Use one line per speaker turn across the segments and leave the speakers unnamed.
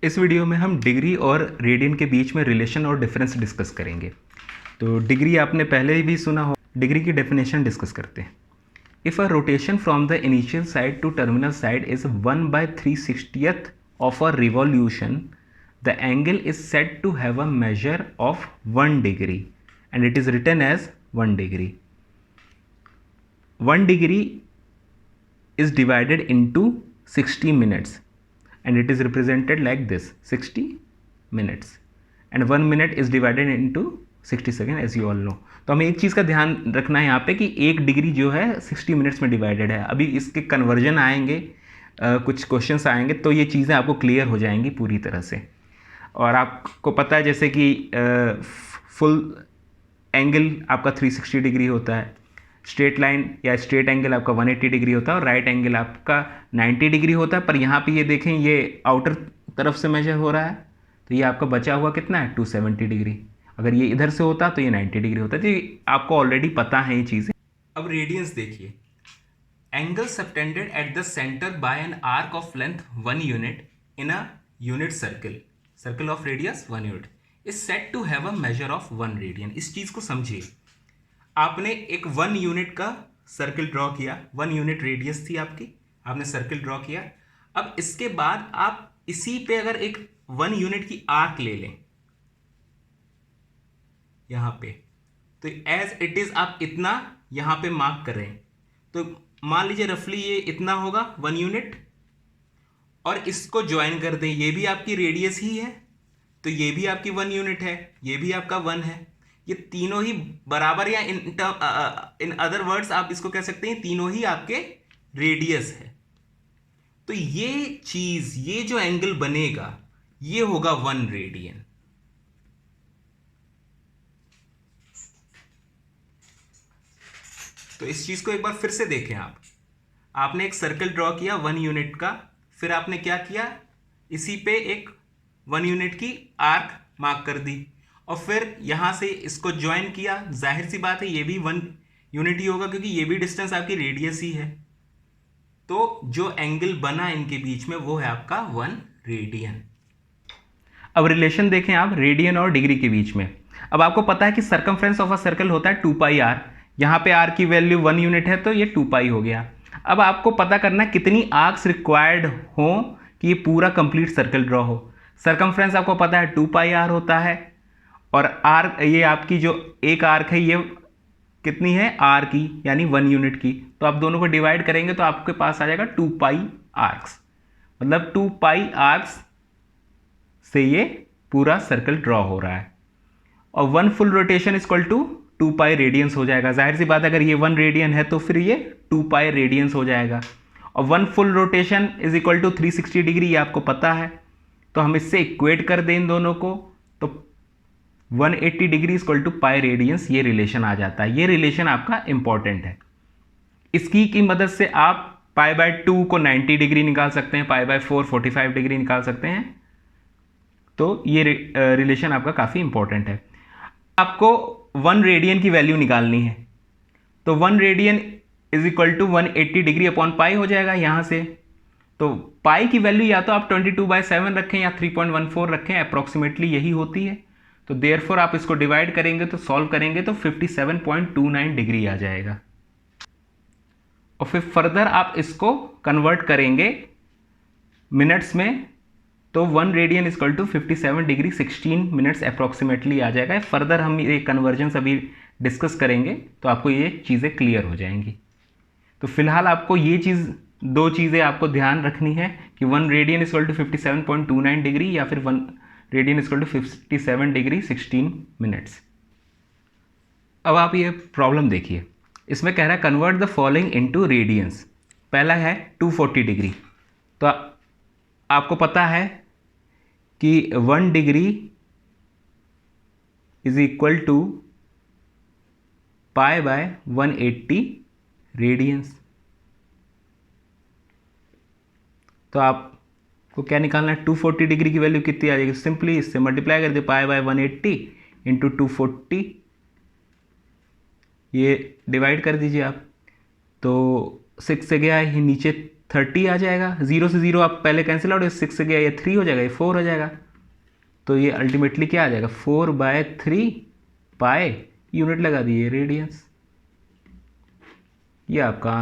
इस वीडियो में हम डिग्री और रेडियन के बीच में रिलेशन और डिफरेंस डिस्कस करेंगे। तो डिग्री आपने पहले भी सुना हो, डिग्री की डेफिनेशन डिस्कस करते हैं। If a rotation from the initial side to terminal side is 1/360th of a revolution, the angle is said to have a measure of 1 degree and it is written as 1 degree. 1 degree is divided into 60 minutes and it is represented like this, 60 minutes, and 1 minute is divided into 60 seconds as you all know। तो हमें एक चीज़ का ध्यान रखना है यहाँ पे कि 1 डिग्री जो है 60 मिनट्स में डिवाइडेड है। अभी इसके कन्वर्जन आएंगे, कुछ क्वेश्चंस आएंगे तो ये चीज़ें आपको क्लियर हो जाएंगी पूरी तरह से। और आपको पता है जैसे कि फुल एंगल आपका 360 डिग्री होता है, स्ट्रेट लाइन या स्ट्रेट एंगल आपका 180 डिग्री होता है और राइट एंगल आपका 90 डिग्री होता है। पर यहाँ पे ये देखें, ये आउटर तरफ से मेजर हो रहा है तो ये आपका बचा हुआ कितना है 270 डिग्री। अगर ये इधर से होता तो ये 90 डिग्री होता। तो ये आपको ऑलरेडी पता है ये चीज़ें। अब रेडियंस देखिए, angle subtended at the centre by an arc of length 1 unit in a unit circle of radius 1 unit is said to have a measure of 1 radian. इस चीज़ को समझिए, आपने एक 1 यूनिट का सर्कल ड्रॉ किया, 1 यूनिट रेडियस थी आपकी, आपने सर्कल ड्रॉ किया। अब इसके बाद आप इसी पे अगर एक 1 यूनिट की आर्क ले लें यहां पे, तो एज इट इज आप इतना यहां पे मार्क कर रहे हैं। तो मान लीजिए रफली ये इतना होगा 1 यूनिट, और इसको ज्वाइन कर दें, ये भी आपकी रेडियस ही है तो ये भी आपकी 1 यूनिट है, ये भी आपका 1 है, ये तीनों ही बराबर, या इन अदर वर्ड्स आप इसको कह सकते हैं तीनों ही आपके रेडियस है। तो ये चीज, ये जो एंगल बनेगा ये होगा 1 रेडियन। तो इस चीज को एक बार फिर से देखें आप। आपने एक सर्कल ड्रॉ किया 1 यूनिट का, फिर आपने क्या किया, इसी पे एक 1 यूनिट की आर्क मार्क कर दी और फिर यहां से इसको ज्वाइन किया। जाहिर सी बात है ये भी 1 यूनिट ही होगा क्योंकि ये भी डिस्टेंस आपकी रेडियस ही है। तो जो एंगल बना इनके बीच में वो है आपका 1 रेडियन। अब रिलेशन देखें आप रेडियन और डिग्री के बीच में। अब आपको पता है कि सर्कमफ्रेंस ऑफ अ सर्कल होता है 2πr। यहाँ पे r की वैल्यू 1 यूनिट है तो ये 2π हो गया। अब आपको पता करना है कितनी आर्क्स रिक्वायर्ड हो कि ये पूरा कंप्लीट सर्कल ड्रॉ हो। सर्कमफ्रेंस आपको पता है 2πr होता है, और आर्क, ये आपकी जो एक आर्क है ये कितनी है r की, यानी 1 यूनिट की। तो आप दोनों को डिवाइड करेंगे तो आपके पास आ जाएगा 2π आर्क्स, मतलब 2π आर्क्स से ये पूरा सर्कल ड्रॉ हो रहा है। और 1 full rotation is equal to 2π radians हो जाएगा। जाहिर सी बात है अगर ये 1 रेडियन है तो फिर ये 2π रेडियंस हो जाएगा। और 1 full rotation is equal to 360 degree, ये आपको पता है। तो हम इससे इक्वेट कर दें इन दोनों को तो 180 degree equal to pi radians, ये रिलेशन आ जाता है। ये रिलेशन आपका इंपॉर्टेंट है। इसकी की मदद से आप π/2 को 90 डिग्री निकाल सकते हैं, π/4 45 डिग्री निकाल सकते हैं। तो ये रिलेशन आपका काफ़ी इंपॉर्टेंट है। आपको 1 रेडियन की वैल्यू निकालनी है तो 1 radian is equal to 180 degree upon pi हो जाएगा यहाँ से। तो पाई की वैल्यू या तो आप 22/7 रखें या 3.14 रखें, अप्रॉक्सीमेटली यही होती है। तो देयरफॉर आप इसको डिवाइड करेंगे तो सॉल्व करेंगे तो 57.29 डिग्री आ जाएगा। और फिर फर्दर आप इसको कन्वर्ट करेंगे मिनट्स में तो 1 radian equal to 57 degree 16 minutes approximately आ जाएगा। फर्दर हम ये कन्वर्जन अभी डिस्कस करेंगे तो आपको ये चीज़ें क्लियर हो जाएंगी। तो फिलहाल आपको ये चीज़, 2 चीज़ें आपको ध्यान रखनी है कि 1 रेडियन इक्वल टू 57.29 डिग्री या फिर 1 radian equal to 57 degree 16 minutes. अब आप ये प्रॉब्लम देखिए, इसमें कह रहा है convert the following into radians. पहला है 240 डिग्री। तो आपको पता है कि 1 degree is equal to π/180 radians. तो आपको क्या निकालना है, 240 डिग्री की वैल्यू कितनी आ जाएगी, सिंपली इससे मल्टीप्लाई कर दे, π/180 इंटू 240, ये डिवाइड कर दीजिए आप। तो 6 से गया ही नीचे 30 आ जाएगा, 0 से 0 आप पहले कैंसिल आउट, 6 से गया ये 3 हो जाएगा, ये 4 हो जाएगा। तो ये अल्टीमेटली क्या आ जाएगा, 4/3 पाई, यूनिट लगा दिए रेडियंस। ये आपका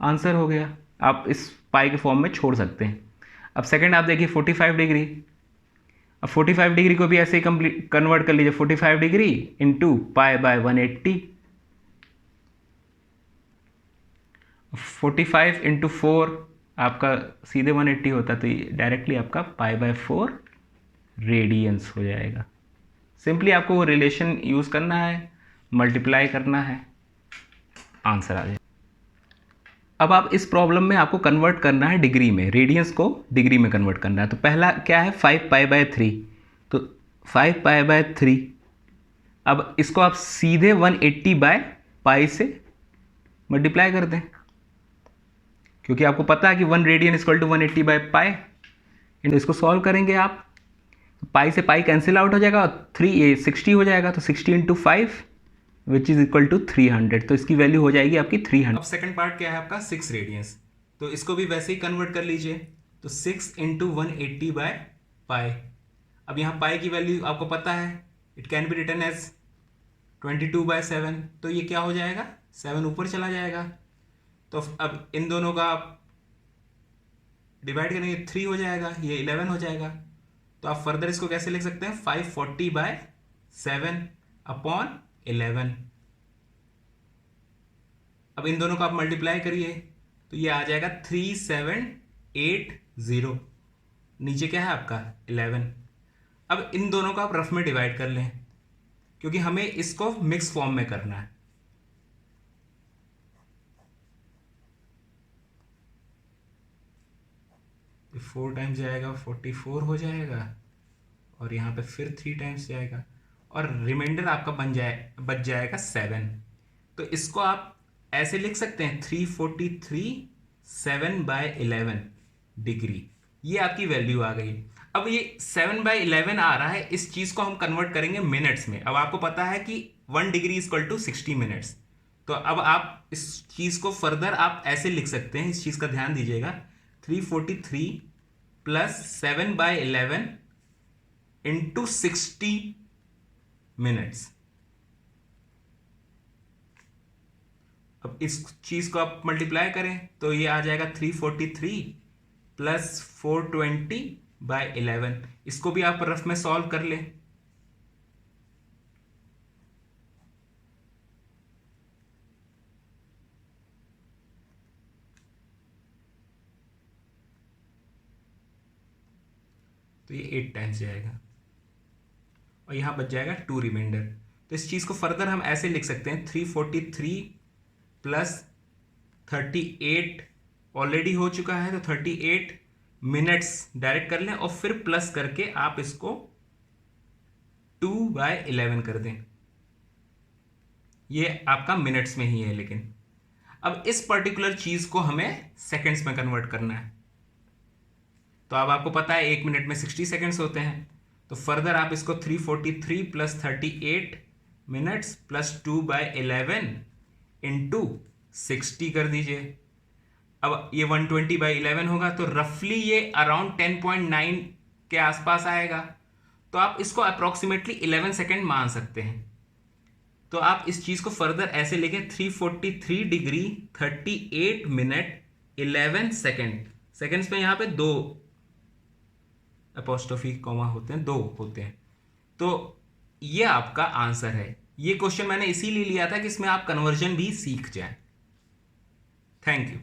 आंसर हो गया। आप इस पाई के फॉर्म में छोड़ सकते हैं। अब सेकंड आप देखिए 45 डिग्री। अब 45 डिग्री को भी ऐसे ही कंप्लीट कन्वर्ट कर लीजिए, 45 डिग्री इंटू पाई/180। 45 इंटू 4 आपका सीधे 180 होता, तो ये डायरेक्टली आपका पाई/4 रेडियंस हो जाएगा। सिंपली आपको वो रिलेशन यूज़ करना है, मल्टीप्लाई करना है, आंसर आ जाए। अब आप इस प्रॉब्लम में आपको कन्वर्ट करना है डिग्री में, रेडियंस को डिग्री में कन्वर्ट करना है। तो पहला क्या है, 5π/3, तो 5π/3। अब इसको आप सीधे 180/π से मल्टीप्लाई कर दें, क्योंकि आपको पता है कि 1 रेडियन इक्वल टू 180/π। इसको सॉल्व करेंगे आप, पाई से पाई कैंसिल आउट हो जाएगा और 60 हो जाएगा, तो 60 into 5 which is equal to 300, तो इसकी वैल्यू हो जाएगी आपकी 300। अब सेकंड पार्ट क्या है आपका, 6 रेडियंस, तो इसको भी वैसे ही कन्वर्ट कर लीजिए, तो 6 इंटू 180/π। अब यहाँ पाई की वैल्यू आपको पता है, it can be written as 22/7, तो ये क्या हो जाएगा, 7 ऊपर चला जाएगा। तो अब इन दोनों का आप डिवाइड करेंगे, 3 हो जाएगा, ये 11 हो जाएगा। तो आप फर्दर इसको कैसे लिख सकते हैं, 540/7 अपॉन 11। अब इन दोनों को आप मल्टीप्लाई करिए, तो ये आ जाएगा 3780। नीचे क्या है आपका 11। अब इन दोनों को आप रफ में डिवाइड कर लें, क्योंकि हमें इसको मिक्स फॉर्म में करना है। तो 4 टाइम्स जाएगा 44 हो जाएगा, और यहाँ पे फिर 3 टाइम्स जाएगा, और रिमाइंडर आपका बच जाएगा 7। तो इसको आप ऐसे लिख सकते हैं 343 7/11 डिग्री। ये आपकी वैल्यू आ गई। अब ये 7/11 आ रहा है, इस चीज़ को हम कन्वर्ट करेंगे मिनट्स में। अब आपको पता है कि 1 डिग्री इक्वल टू 60 मिनट्स। तो अब आप इस चीज़ को फर्दर आप ऐसे लिख सकते हैं, इस चीज़ का ध्यान दीजिएगा, 343 प्लस 7/11 इंटू 60 मिनट्स। अब इस चीज को आप मल्टीप्लाई करें, तो ये आ जाएगा 343 प्लस 420/11। इसको भी आप रफ में सॉल्व कर लें। तो ये 8 टाइम्स जाएगा, और यहां बच जाएगा 2 रिमाइंडर। तो इस चीज को फर्दर हम ऐसे लिख सकते हैं, 343 प्लस 38 ऑलरेडी हो चुका है, तो 38 मिनट्स डायरेक्ट कर लें, और फिर प्लस करके आप इसको 2/11 कर दें। ये आपका मिनट्स में ही है, लेकिन अब इस पर्टिकुलर चीज को हमें सेकंड्स में कन्वर्ट करना है। तो अब आपको पता है 1 मिनट में 60 सेकंड्स होते हैं, तो फर्दर आप इसको 343 प्लस 38 मिनट्स प्लस 2/11 इंटू 60 कर दीजिए। अब ये 120/11 होगा, तो रफली ये अराउंड 10.9 के आसपास आएगा। तो आप इसको अप्रोक्सीमेटली 11 सेकेंड मान सकते हैं। तो आप इस चीज को फर्दर ऐसे लिखें, 343 डिग्री 38 मिनट 11 सेकेंड। सेकेंड्स में यहाँ पे 2 अपोस्ट्रोफी कॉमा होते हैं, 2 होते हैं। तो ये आपका आंसर है। ये क्वेश्चन मैंने इसीलिए लिया था कि इसमें आप कन्वर्जन भी सीख जाएं। Thank you.